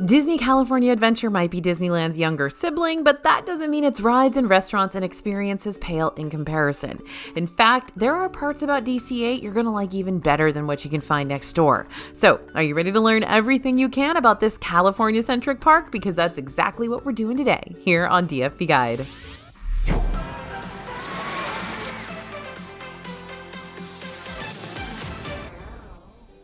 Disney California Adventure might be Disneyland's younger sibling, but that doesn't mean its rides and restaurants and experiences pale in comparison. In fact, there are parts about DC8 you're going to like even better than what you can find next door. So, are you ready to learn everything you can about this California-centric park? Because that's exactly what we're doing today here on DFB Guide.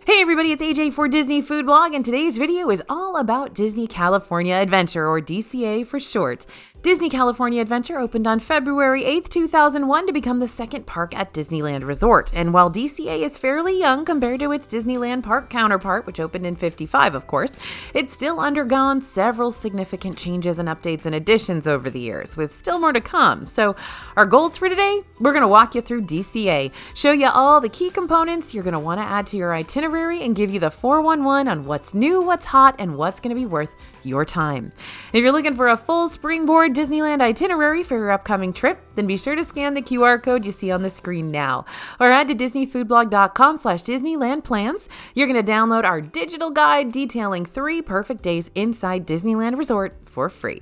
Hey everybody, it's AJ for Disney Food Blog, and today's video is all about Disney California Adventure, or DCA for short. Disney California Adventure opened on February 8th, 2001 to become the second park at Disneyland Resort. And while DCA is fairly young compared to its Disneyland park counterpart, which opened in '55, of course, it's still undergone several significant changes and updates and additions over the years, with still more to come. So our goals for today, we're going to walk you through DCA, show you all the key components you're going to want to add to your itinerary, and give you the 411 on what's new, what's hot, and what's going to be worth your time. If you're looking for a full springboard Disneyland itinerary for your upcoming trip, then be sure to scan the QR code you see on the screen now, or head to disneyfoodblog.com/DisneylandPlans. You're going to download our digital guide detailing 3 perfect days inside Disneyland Resort for free.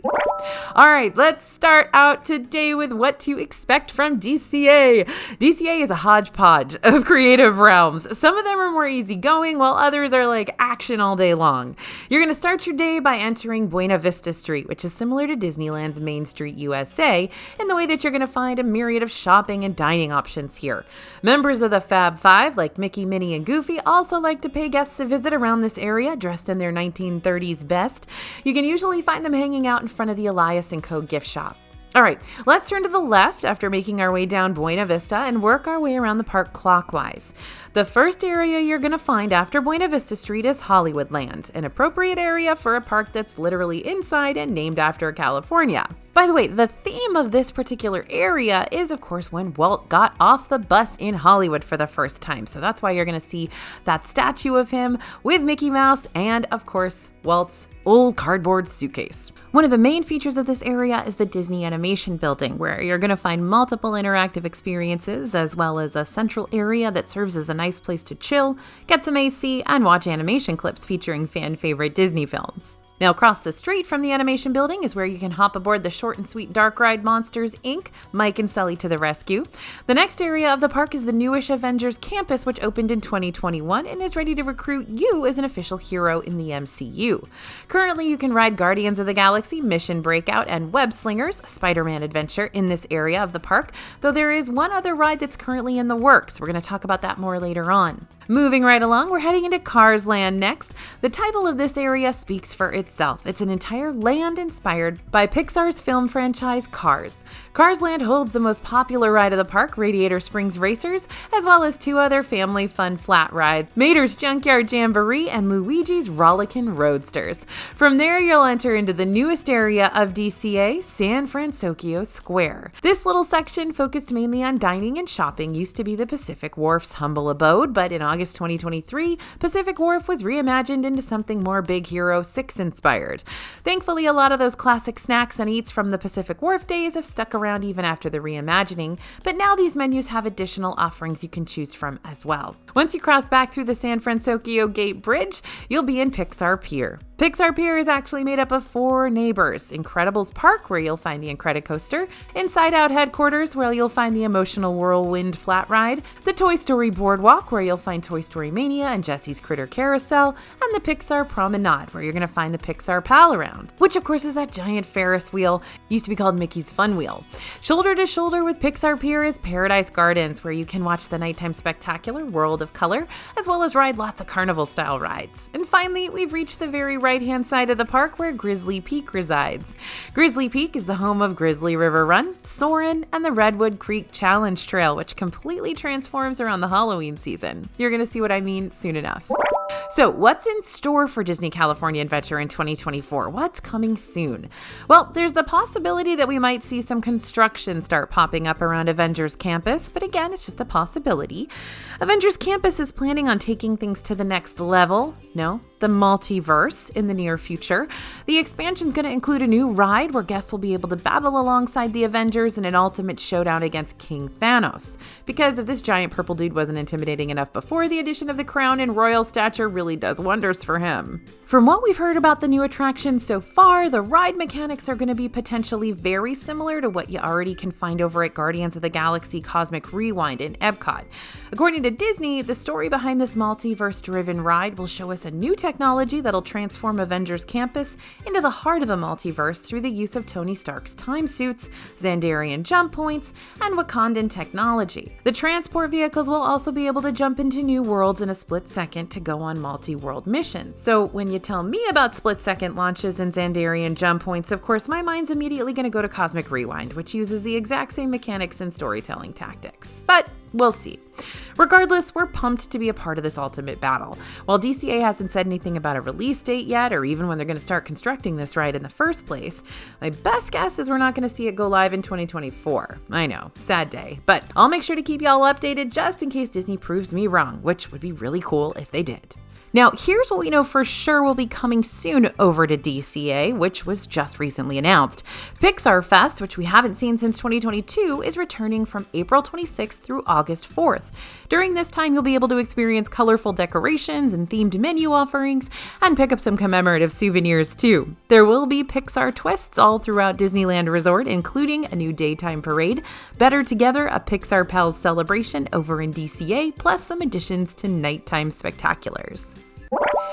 All right, let's start out today with what to expect from DCA. DCA is a hodgepodge of creative realms. Some of them are more easygoing, while others are like action all day long. You're going to start your day by entering Buena Vista Street, which is similar to Disneyland's Main Street USA, in the way that you're going to find a myriad of shopping and dining options here. Members of the Fab Five, like Mickey, Minnie, and Goofy, also like to pay guests a visit around this area, dressed in their 1930s best. You can usually find them hanging out in front of the Elias & Co. gift shop. All right, let's turn to the left after making our way down Buena Vista and work our way around the park clockwise. The first area you're going to find after Buena Vista Street is Hollywoodland, an appropriate area for a park that's literally inside and named after California. By the way, the theme of this particular area is, of course, when Walt got off the bus in Hollywood for the first time. So that's why you're going to see that statue of him with Mickey Mouse and, of course, Walt's old cardboard suitcase. One of the main features of this area is the Disney Animation Building, where you're going to find multiple interactive experiences, as well as a central area that serves as a nice place to chill, get some AC, and watch animation clips featuring fan-favorite Disney films. Now, across the street from the animation building is where you can hop aboard the short and sweet dark ride Monsters, Inc., Mike and Sully to the rescue. The next area of the park is the newish Avengers campus, which opened in 2021 and is ready to recruit you as an official hero in the MCU. Currently, you can ride Guardians of the Galaxy, Mission Breakout, and Web Slingers, Spider-Man Adventure, in this area of the park, though there is one other ride that's currently in the works. We're going to talk about that more later on. Moving right along, we're heading into Cars Land next. The title of this area speaks for itself. It's an entire land inspired by Pixar's film franchise Cars. Cars Land holds the most popular ride of the park, Radiator Springs Racers, as well as 2 other family fun flat rides, Mater's Junkyard Jamboree and Luigi's Rollickin' Roadsters. From there, you'll enter into the newest area of DCA, San Francisco Square. This little section, focused mainly on dining and shopping, used to be the Pacific Wharf's humble abode, but in August 2023, Pacific Wharf was reimagined into something more Big Hero 6 inspired. Thankfully, a lot of those classic snacks and eats from the Pacific Wharf days have stuck around even after the reimagining, but now these menus have additional offerings you can choose from as well. Once you cross back through the San Francisco Gate Bridge, you'll be in Pixar Pier. Pixar Pier is actually made up of 4 neighbors: Incredibles Park, where you'll find the Incredicoaster; Inside Out Headquarters, where you'll find the Emotional Whirlwind Flat Ride; the Toy Story Boardwalk, where you'll find Toy Story Mania and Jesse's Critter Carousel; and the Pixar Promenade, where you're going to find the Pixar Pal Around, which of course is that giant Ferris wheel, used to be called Mickey's Fun Wheel. Shoulder to shoulder with Pixar Pier is Paradise Gardens, where you can watch the nighttime spectacular World of Color, as well as ride lots of carnival-style rides. And finally, we've reached the very right-hand side of the park where Grizzly Peak resides. Grizzly Peak is the home of Grizzly River Run, Soarin', and the Redwood Creek Challenge Trail, which completely transforms around the Halloween season. You're going to see what I mean soon enough. So what's in store for Disney California Adventure in 2024? What's coming soon? Well, there's the possibility that we might see some construction start popping up around Avengers Campus, but again, it's just a possibility. Avengers Campus is planning on taking things to the next level. No, the multiverse in the near future. The expansion is going to include a new ride where guests will be able to battle alongside the Avengers in an ultimate showdown against King Thanos. Because if this giant purple dude wasn't intimidating enough before, the addition of the crown and royal stature really does wonders for him. From what we've heard about the new attraction so far, the ride mechanics are going to be potentially very similar to what you already can find over at Guardians of the Galaxy Cosmic Rewind in Epcot. According to Disney, the story behind this multiverse-driven ride will show us a new technology that'll transform Avengers Campus into the heart of the multiverse through the use of Tony Stark's time suits, Xandarian jump points, and Wakandan technology. The transport vehicles will also be able to jump into new worlds in a split second to go on multi-world missions. So when you tell me about split-second launches and Xandarian jump points, of course my mind's immediately going to go to Cosmic Rewind, which uses the exact same mechanics and storytelling tactics. But we'll see. Regardless, we're pumped to be a part of this ultimate battle. While DCA hasn't said anything about a release date yet, or even when they're going to start constructing this ride in the first place, my best guess is we're not going to see it go live in 2024. I know, sad day, but I'll make sure to keep y'all updated just in case Disney proves me wrong, which would be really cool if they did. Now, here's what we know for sure will be coming soon over to DCA, which was just recently announced. Pixar Fest, which we haven't seen since 2022, is returning from April 26th through August 4th. During this time, you'll be able to experience colorful decorations and themed menu offerings, and pick up some commemorative souvenirs too. There will be Pixar twists all throughout Disneyland Resort, including a new daytime parade, Better Together, a Pixar Pals celebration over in DCA, plus some additions to nighttime spectaculars.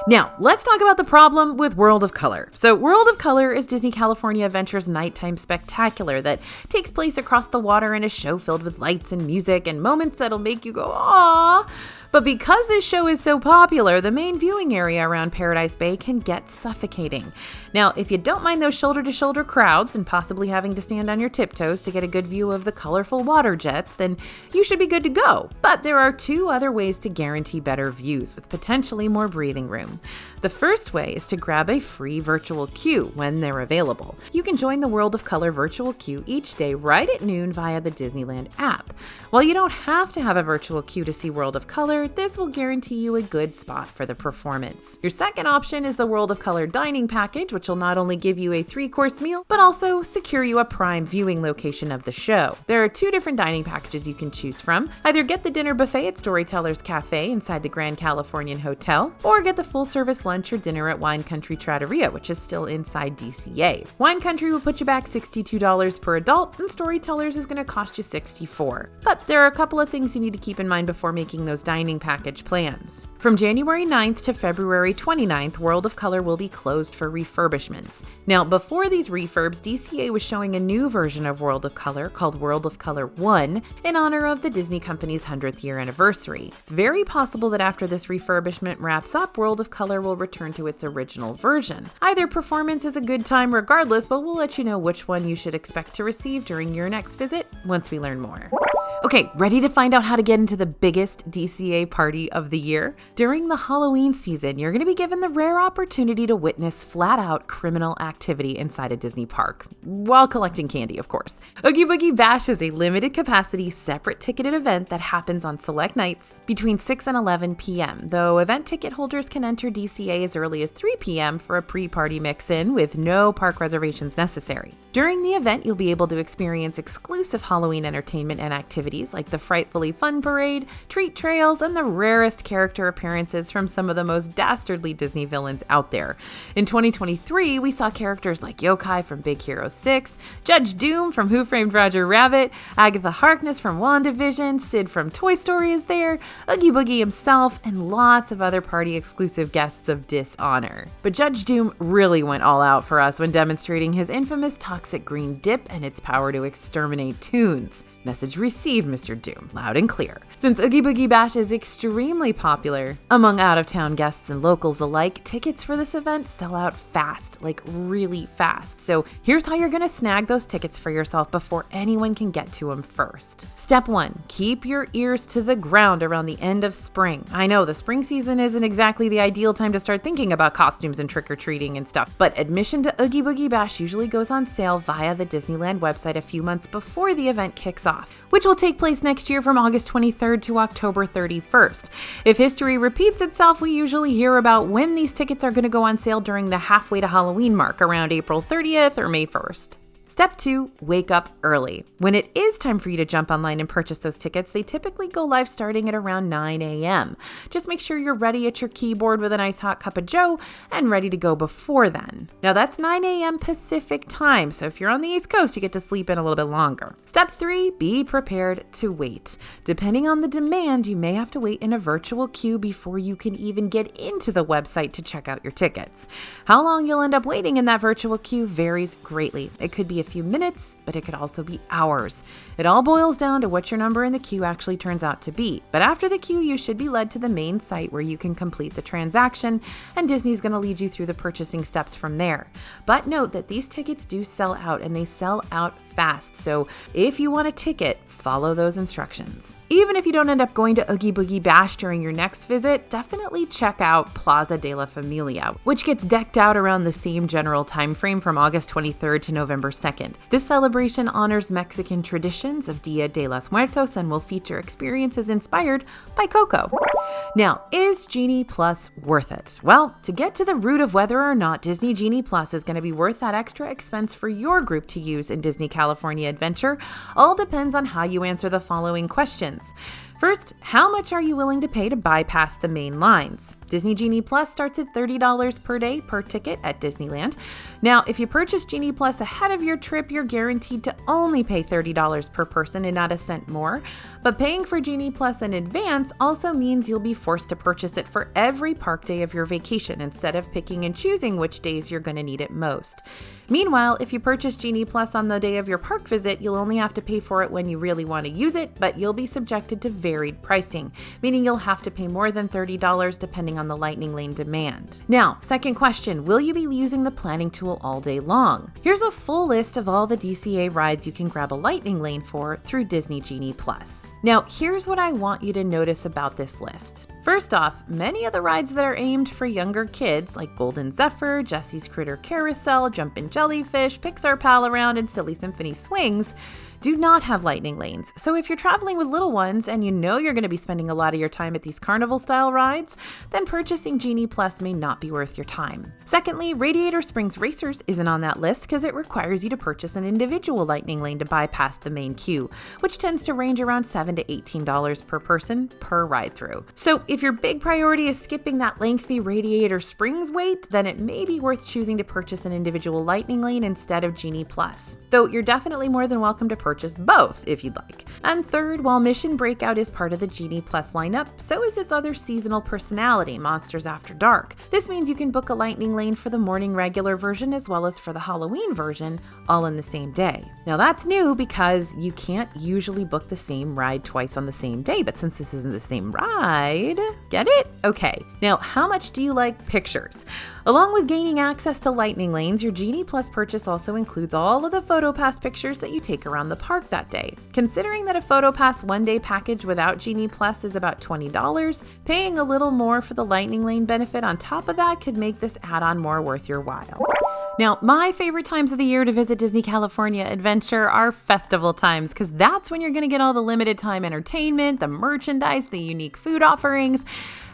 Now, let's talk about the problem with World of Color. So World of Color is Disney California Adventure's nighttime spectacular that takes place across the water in a show filled with lights and music and moments that'll make you go, aww. But because this show is so popular, the main viewing area around Paradise Bay can get suffocating. Now, if you don't mind those shoulder-to-shoulder crowds and possibly having to stand on your tiptoes to get a good view of the colorful water jets, then you should be good to go. But there are two other ways to guarantee better views with potentially more breathing room. The first way is to grab a free virtual queue when they're available. You can join the World of Color virtual queue each day right at noon via the Disneyland app. While you don't have to have a virtual queue to see World of Color, this will guarantee you a good spot for the performance. Your second option is the World of Color dining package, which will not only give you a 3-course meal, but also secure you a prime viewing location of the show. There are 2 different dining packages you can choose from. Either get the dinner buffet at Storytellers Cafe inside the Grand Californian Hotel, or get the full-service lunch or dinner at Wine Country Trattoria, which is still inside DCA. Wine Country will put you back $62 per adult, and Storytellers is going to cost you $64. But there are a couple of things you need to keep in mind before making those dining package plans. From January 9th to February 29th, World of Color will be closed for refurbishments. Now, before these refurbs, DCA was showing a new version of World of Color called World of Color 1 in honor of the Disney Company's 100th year anniversary. It's very possible that after this refurbishment wraps up, World of Color will return to its original version. Either performance is a good time regardless, but we'll let you know which one you should expect to receive during your next visit once we learn more. Okay, ready to find out how to get into the biggest DCA party of the year? During the Halloween season, you're going to be given the rare opportunity to witness flat-out criminal activity inside a Disney park, while collecting candy, of course. Oogie Boogie Bash is a limited-capacity, separate ticketed event that happens on select nights between 6 and 11 p.m., though event ticket holders can enter DCA as early as 3 p.m. for a pre-party mix-in with no park reservations necessary. During the event, you'll be able to experience exclusive Halloween entertainment and activities like the Frightfully Fun Parade, treat trails, and the rarest character appearances from some of the most dastardly Disney villains out there. In 2023, we saw characters like Yokai from Big Hero 6, Judge Doom from Who Framed Roger Rabbit, Agatha Harkness from WandaVision, Sid from Toy Story is there, Oogie Boogie himself, and lots of other party-exclusive guests of dishonor. But Judge Doom really went all out for us when demonstrating his infamous toxic green dip and its power to exterminate toons. Message received, Mr. Doom, loud and clear. Since Oogie Boogie Bash is extremely popular among out-of-town guests and locals alike, tickets for this event sell out fast, like really fast. So here's how you're gonna snag those tickets for yourself before anyone can get to them first. Step 1, keep your ears to the ground around the end of spring. I know the spring season isn't exactly the ideal time to start thinking about costumes and trick-or-treating and stuff, but admission to Oogie Boogie Bash usually goes on sale via the Disneyland website a few months before the event kicks off. off, which will take place next year from August 23rd to October 31st. If history repeats itself, we usually hear about when these tickets are going to go on sale during the halfway to Halloween mark around April 30th or May 1st. Step 2, wake up early. When it is time for you to jump online and purchase those tickets, they typically go live starting at around 9 a.m. Just make sure you're ready at your keyboard with a nice hot cup of joe and ready to go before then. Now that's 9 a.m. Pacific time, so if you're on the East Coast, you get to sleep in a little bit longer. Step 3, be prepared to wait. Depending on the demand, you may have to wait in a virtual queue before you can even get into the website to check out your tickets. How long you'll end up waiting in that virtual queue varies greatly. It could be a few minutes, but it could also be hours. It all boils down to what your number in the queue actually turns out to be. But after the queue, you should be led to the main site where you can complete the transaction, and Disney's going to lead you through the purchasing steps from there. But note that these tickets do sell out, and they sell out fast. So if you want a ticket, follow those instructions. Even if you don't end up going to Oogie Boogie Bash during your next visit, definitely check out Plaza de la Familia, which gets decked out around the same general time frame from August 23rd to November 2nd. This celebration honors Mexican traditions of Dia de los Muertos and will feature experiences inspired by Coco. Now, is Genie Plus worth it? Well, to get to the root of whether or not Disney Genie Plus is going to be worth that extra expense for your group to use in Disney California Adventure, all depends on how you answer the following questions. First, how much are you willing to pay to bypass the main lines? Disney Genie Plus starts at $30 per day per ticket at Disneyland. Now, if you purchase Genie Plus ahead of your trip, you're guaranteed to only pay $30 per person and not a cent more. But paying for Genie Plus in advance also means you'll be forced to purchase it for every park day of your vacation instead of picking and choosing which days you're going to need it most. Meanwhile, if you purchase Genie Plus on the day of your park visit, you'll only have to pay for it when you really want to use it, but you'll be subjected to varied pricing, meaning you'll have to pay more than $30 depending on the Lightning Lane demand. Now, second question, will you be using the planning tool all day long? Here's a full list of all the DCA rides you can grab a Lightning Lane for through Disney Genie Plus. Now, here's what I want you to notice about this list. First off, many of the rides that are aimed for younger kids, like Golden Zephyr, Jesse's Critter Carousel, Jumpin' Jellyfish, Pixar Pal Around, and Silly Symphony Swings, do not have lightning lanes. So if you're traveling with little ones and you know you're going to be spending a lot of your time at these carnival-style rides, then purchasing Genie Plus may not be worth your time. Secondly, Radiator Springs Racers isn't on that list because it requires you to purchase an individual lightning lane to bypass the main queue, which tends to range around $7 to $18 per person per ride-through. So if your big priority is skipping that lengthy Radiator Springs wait, then it may be worth choosing to purchase an individual lightning lane instead of Genie Plus, though you're definitely more than welcome to purchase both if you'd like. And third, while Mission Breakout is part of the Genie Plus lineup, so is its other seasonal personality, Monsters After Dark. This means you can book a lightning lane for the morning regular version as well as for the Halloween version, all in the same day. Now that's new because you can't usually book the same ride twice on the same day, but since this isn't the same ride, get it? Okay. Now, how much do you like pictures? Along with gaining access to lightning lanes, your Genie Plus purchase also includes all of the PhotoPass pictures that you take around the park that day. Considering that a PhotoPass one-day package without Genie Plus is about $20, paying a little more for the lightning lane benefit on top of that could make this add-on more worth your while. Now, my favorite times of the year to visit Disney California Adventure are festival times, because that's when you're going to get all the limited time entertainment, the merchandise, the unique food offerings,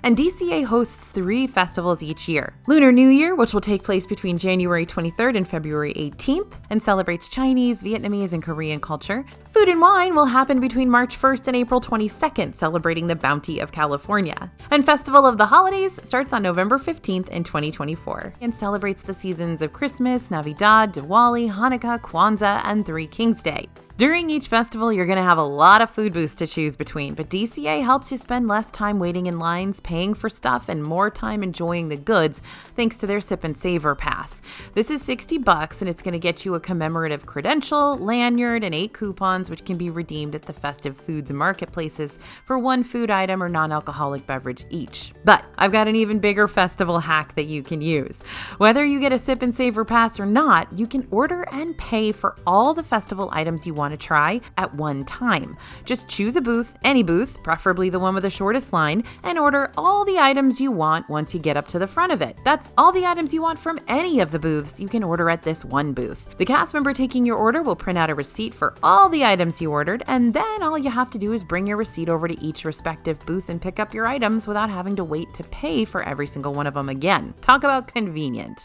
and DCA hosts 3 festivals each year. Lunar New Year, which will take place between January 23rd and February 18th, and celebrates Chinese, Vietnamese, and Korean culture. Food and Wine will happen between March 1st and April 22nd, celebrating the bounty of California. And Festival of the Holidays starts on November 15th in 2024 and celebrates the seasons of Christmas, Navidad, Diwali, Hanukkah, Kwanzaa, and Three Kings Day. During each festival, you're going to have a lot of food booths to choose between, but DCA helps you spend less time waiting in lines, paying for stuff, and more time enjoying the goods thanks to their Sip and Savor Pass. This is $60 and it's going to get you a commemorative credential, lanyard, and 8 coupons which can be redeemed at the festive foods marketplaces for 1 food item or non-alcoholic beverage each. But I've got an even bigger festival hack that you can use. Whether you get a Sip and Savor Pass or not, you can order and pay for all the festival items you want want to try at one time. Just choose a booth, any booth, preferably the one with the shortest line, and order all the items you want once you get up to the front of it. That's all the items you want from any of the booths you can order at this one booth. The cast member taking your order will print out a receipt for all the items you ordered, and then all you have to do is bring your receipt over to each respective booth and pick up your items without having to wait to pay for every single one of them again. Talk about convenient.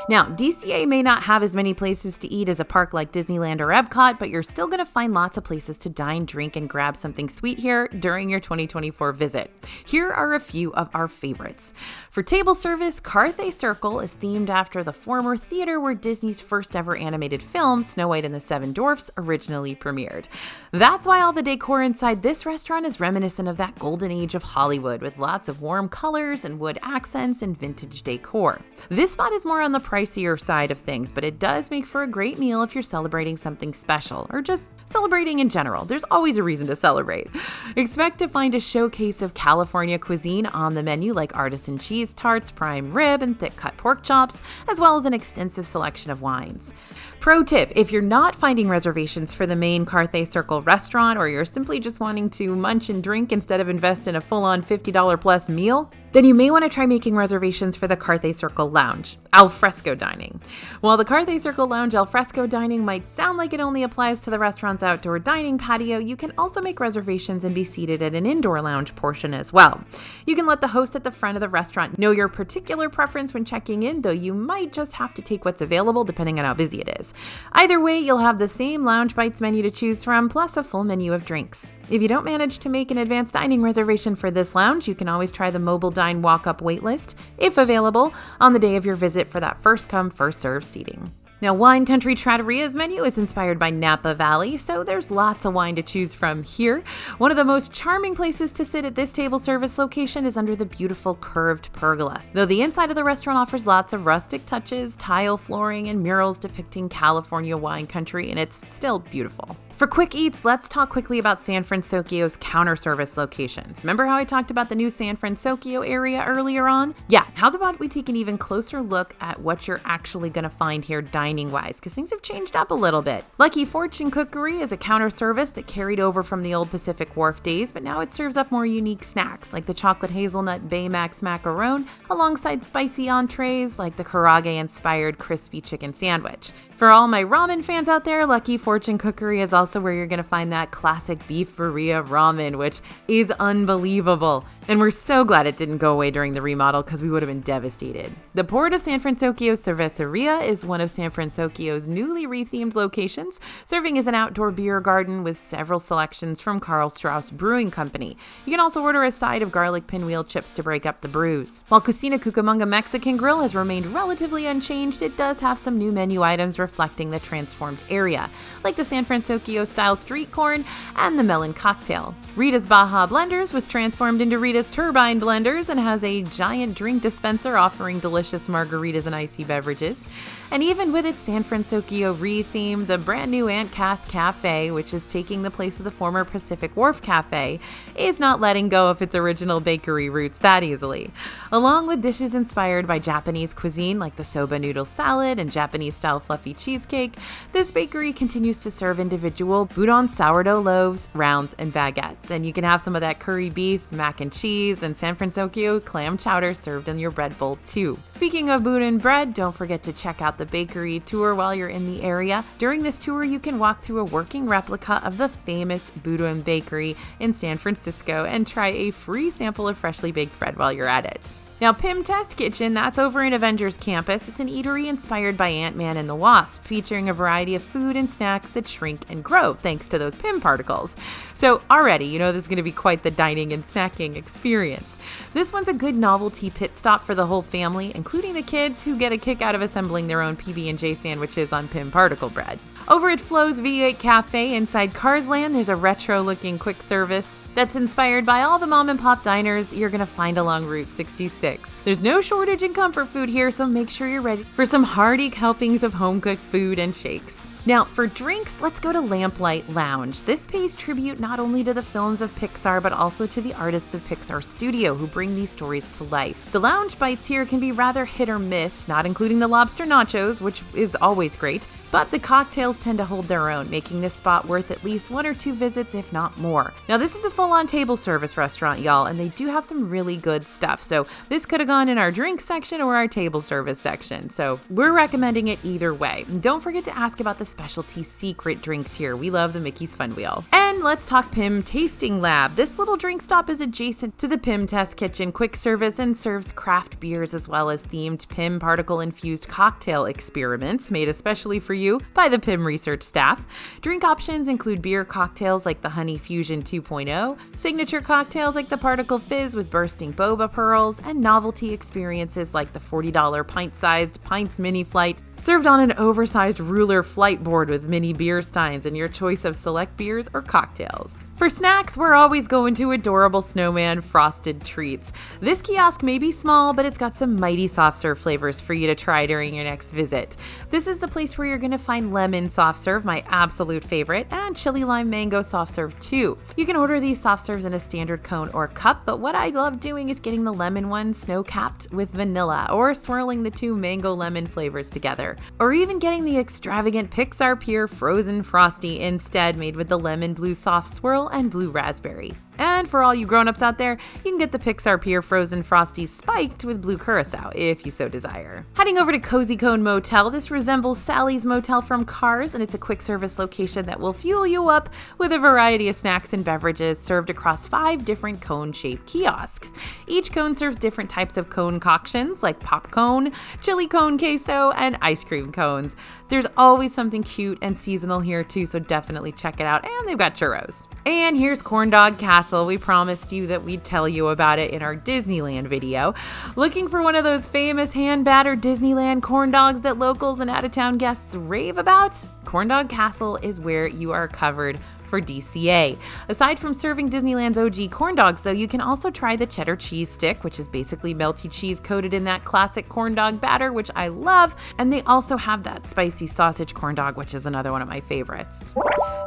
Now, DCA may not have as many places to eat as a park like Disneyland or Epcot, but you're still going to find lots of places to dine, drink, and grab something sweet here during your 2024 visit. Here are a few of our favorites. For table service, Carthay Circle is themed after the former theater where Disney's first ever animated film, Snow White and the Seven Dwarfs, originally premiered. That's why all the decor inside this restaurant is reminiscent of that golden age of Hollywood, with lots of warm colors and wood accents and vintage decor. This spot is more on the pricier side of things, but it does make for a great meal if you're celebrating something special or just celebrating in general. There's always a reason to celebrate. Expect to find a showcase of California cuisine on the menu, like artisan cheese tarts, prime rib, and thick cut pork chops, as well as an extensive selection of wines. Pro tip, if you're not finding reservations for the main Carthay Circle restaurant, or you're simply just wanting to munch and drink instead of invest in a full-on $50 plus meal, then you may want to try making reservations for the Carthay Circle Lounge, al fresco dining. While the Carthay Circle Lounge al fresco dining might sound like it only applies to the restaurant's outdoor dining patio, you can also make reservations and be seated at an indoor lounge portion as well. You can let the host at the front of the restaurant know your particular preference when checking in, though you might just have to take what's available depending on how busy it is. Either way, you'll have the same Lounge Bites menu to choose from, plus a full menu of drinks. If you don't manage to make an advanced dining reservation for this lounge, you can always try the Mobile Dine walk-up waitlist, if available, on the day of your visit for that first-come, first-served seating. Now, Wine Country Trattoria's menu is inspired by Napa Valley, so there's lots of wine to choose from here. One of the most charming places to sit at this table service location is under the beautiful curved pergola, though the inside of the restaurant offers lots of rustic touches, tile flooring, and murals depicting California wine country, and it's still beautiful. For quick eats, let's talk quickly about San Francisco's counter service locations. Remember how I talked about the new San Francisco area earlier on? Yeah, how's about we take an even closer look at what you're actually going to find here dining-wise, because things have changed up a little bit. Lucky Fortune Cookery is a counter service that carried over from the old Pacific Wharf days, but now it serves up more unique snacks, like the chocolate hazelnut Baymax macaron, alongside spicy entrees like the Karage-inspired crispy chicken sandwich. For all my ramen fans out there, Lucky Fortune Cookery is also where you're going to find that classic beef birria ramen, which is unbelievable. And we're so glad it didn't go away during the remodel, because we would have been devastated. The Port of San Francisco Cerveceria is one of San Francisco's newly rethemed locations, serving as an outdoor beer garden with several selections from Karl Strauss Brewing Company. You can also order a side of garlic pinwheel chips to break up the brews. While Cocina Cucamonga Mexican Grill has remained relatively unchanged, it does have some new menu items reflecting the transformed area, like the San Francisco-style street corn and the melon cocktail. Rita's Baja Blenders was transformed into Rita's Turbine Blenders and has a giant drink dispenser offering delicious margaritas and icy beverages. And even with its San Francisco re-theme, the brand new Aunt Cass Cafe, which is taking the place of the former Pacific Wharf Cafe, is not letting go of its original bakery roots that easily. Along with dishes inspired by Japanese cuisine like the soba noodle salad and Japanese-style fluffy cheesecake, this bakery continues to serve individual udon sourdough loaves, rounds, and baguettes. And you can have some of that curry beef, mac and cheese, and San Francisco clam chowder served in your bread bowl too. Speaking of Boudin bread, don't forget to check out the bakery tour while you're in the area. During this tour, you can walk through a working replica of the famous Boudin bakery in San Francisco and try a free sample of freshly baked bread while you're at it. Now, Pym Test Kitchen, that's over in Avengers Campus. It's an eatery inspired by Ant-Man and the Wasp, featuring a variety of food and snacks that shrink and grow thanks to those Pym particles. So already, you know this is going to be quite the dining and snacking experience. This one's a good novelty pit stop for the whole family, including the kids, who get a kick out of assembling their own PB&J sandwiches on Pym particle bread. Over at Flo's V8 Cafe inside Carsland, there's a retro-looking quick service that's inspired by all the mom-and-pop diners you're going to find along Route 66. There's no shortage in comfort food here, so make sure you're ready for some hearty helpings of home-cooked food and shakes. Now, for drinks, let's go to Lamplight Lounge. This pays tribute not only to the films of Pixar, but also to the artists of Pixar Studio who bring these stories to life. The lounge bites here can be rather hit or miss, not including the lobster nachos, which is always great, but the cocktails tend to hold their own, making this spot worth at least 1 or 2 visits, if not more. Now, this is a full-on table service restaurant, y'all, and they do have some really good stuff, so this could have gone in our drink section or our table service section, so we're recommending it either way. And don't forget to ask about the specialty secret drinks here. We love the Mickey's Fun Wheel. And let's talk Pim Tasting Lab. This little drink stop is adjacent to the Pim Test Kitchen quick service and serves craft beers as well as themed Pim particle-infused cocktail experiments made especially for you by the Pim research staff. Drink options include beer cocktails like the Honey Fusion 2.0, signature cocktails like the Particle Fizz with bursting boba pearls, and novelty experiences like the $40 pint-sized Pints Mini Flight, served on an oversized ruler flight board with mini beer steins and your choice of select beers or cocktails. For snacks, we're always going to adorable snowman frosted treats. This kiosk may be small, but it's got some mighty soft serve flavors for you to try during your next visit. This is the place where you're going to find lemon soft serve, my absolute favorite, and chili lime mango soft serve too. You can order these soft serves in a standard cone or cup, but what I love doing is getting the lemon one snow-capped with vanilla or swirling the 2 mango lemon flavors together. Or even getting the extravagant Pixar Pure Frozen Frosty instead, made with the lemon blue soft swirl and blue raspberry. And for all you grown-ups out there, you can get the Pixar Pier Frozen Frosties spiked with blue curacao, if you so desire. Heading over to Cozy Cone Motel, this resembles Sally's Motel from Cars, and it's a quick-service location that will fuel you up with a variety of snacks and beverages served across 5 different cone-shaped kiosks. Each cone serves different types of cone concoctions, like pop cone, chili cone queso, and ice cream cones. There's always something cute and seasonal here too, so definitely check it out, and they've got churros. And here's Corn Dog Castle. We promised you that we'd tell you about it in our Disneyland video. Looking for one of those famous hand-battered Disneyland corn dogs that locals and out-of-town guests rave about? Corn Dog Castle is where you are covered for DCA. Aside from serving Disneyland's OG corn dogs, though, you can also try the cheddar cheese stick, which is basically melty cheese coated in that classic corn dog batter, which I love. And they also have that spicy sausage corn dog, which is another one of my favorites.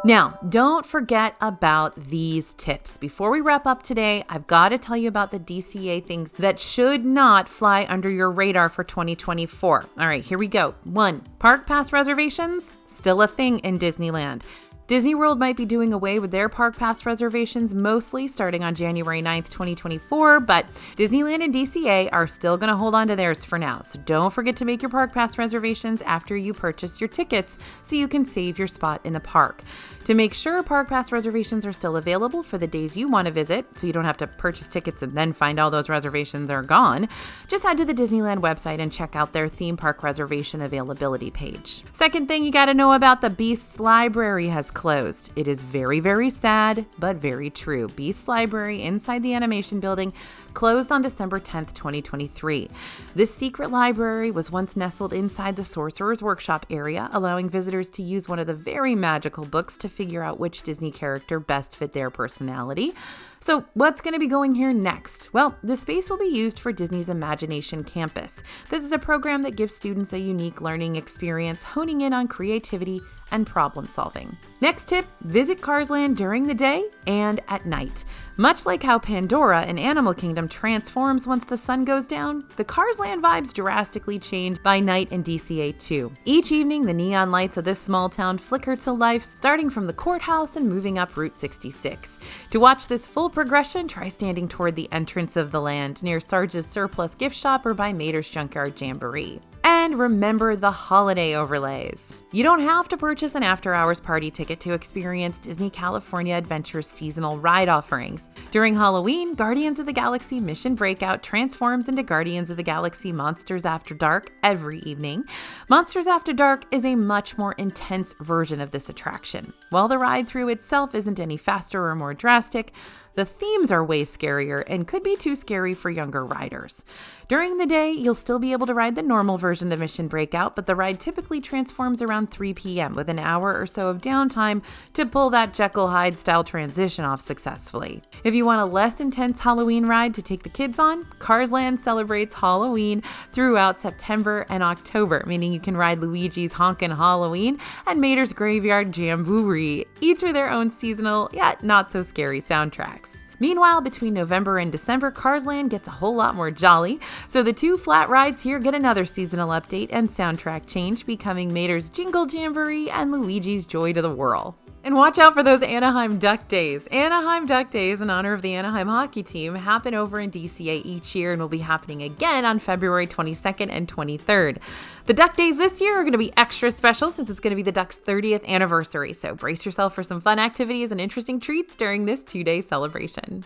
Now, don't forget about these tips. Before we wrap up today, I've got to tell you about the DCA things that should not fly under your radar for 2024. All right, here we go. 1, park pass reservations, still a thing in Disneyland. Disney World might be doing away with their park pass reservations mostly starting on January 9th, 2024, but Disneyland and DCA are still going to hold on to theirs for now. So don't forget to make your park pass reservations after you purchase your tickets so you can save your spot in the park. To make sure park pass reservations are still available for the days you want to visit, so you don't have to purchase tickets and then find all those reservations are gone, just head to the Disneyland website and check out their theme park reservation availability page. Second thing you got to know about the Beasts Library has closed. It is very, very sad, but very true. Beasts Library inside the animation building closed on December 10th, 2023. This secret library was once nestled inside the Sorcerer's Workshop area, allowing visitors to use one of the very magical books to figure out which Disney character best fit their personality. So what's going to be going here next? Well, the space will be used for Disney's Imagination Campus. This is a program that gives students a unique learning experience, honing in on creativity and problem solving. Next tip, visit Carsland during the day and at night. Much like how Pandora in Animal Kingdom transforms once the sun goes down, the Carsland vibes drastically change by night in DCA too. Each evening, the neon lights of this small town flicker to life, starting from the courthouse and moving up Route 66. To watch this full progression, try standing toward the entrance of the land near Sarge's Surplus Gift Shop or by Mater's Junkyard Jamboree. And remember the holiday overlays. You don't have to purchase an after-hours party ticket to experience Disney California Adventure's seasonal ride offerings. During Halloween, Guardians of the Galaxy Mission Breakout transforms into Guardians of the Galaxy Monsters After Dark every evening. Monsters After Dark is a much more intense version of this attraction. While the ride through itself isn't any faster or more drastic, The themes are way scarier and could be too scary for younger riders. During the day, you'll still be able to ride the normal version of Mission Breakout, but the ride typically transforms around 3 p.m. with an hour or so of downtime to pull that Jekyll Hyde style transition off successfully. If you want a less intense Halloween ride to take the kids on, Cars Land celebrates Halloween throughout September and October, meaning you can ride Luigi's Honkin' Halloween and Mater's Graveyard Jamboree, each with their own seasonal, yet not so scary soundtracks. Meanwhile, between November and December, Cars Land gets a whole lot more jolly, so the 2 flat rides here get another seasonal update and soundtrack change, becoming Mater's Jingle Jamboree and Luigi's Joy to the Whirl. And watch out for those Anaheim Duck Days. Anaheim Duck Days, in honor of the Anaheim hockey team, happen over in DCA each year and will be happening again on February 22nd and 23rd. The Duck Days this year are going to be extra special since it's going to be the Ducks' 30th anniversary, so brace yourself for some fun activities and interesting treats during this 2-day celebration.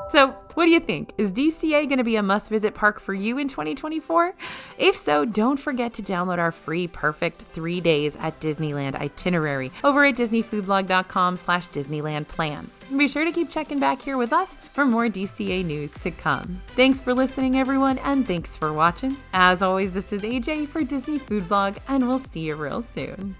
So, what do you think? Is DCA going to be a must-visit park for you in 2024? If so, don't forget to download our free Perfect 3 Days at Disneyland itinerary over at disneyfoodblog.com/Disneyland plans. Be sure to keep checking back here with us for more DCA news to come. Thanks for listening, everyone, and thanks for watching. As always, this is AJ for Disney Food Blog, and we'll see you real soon.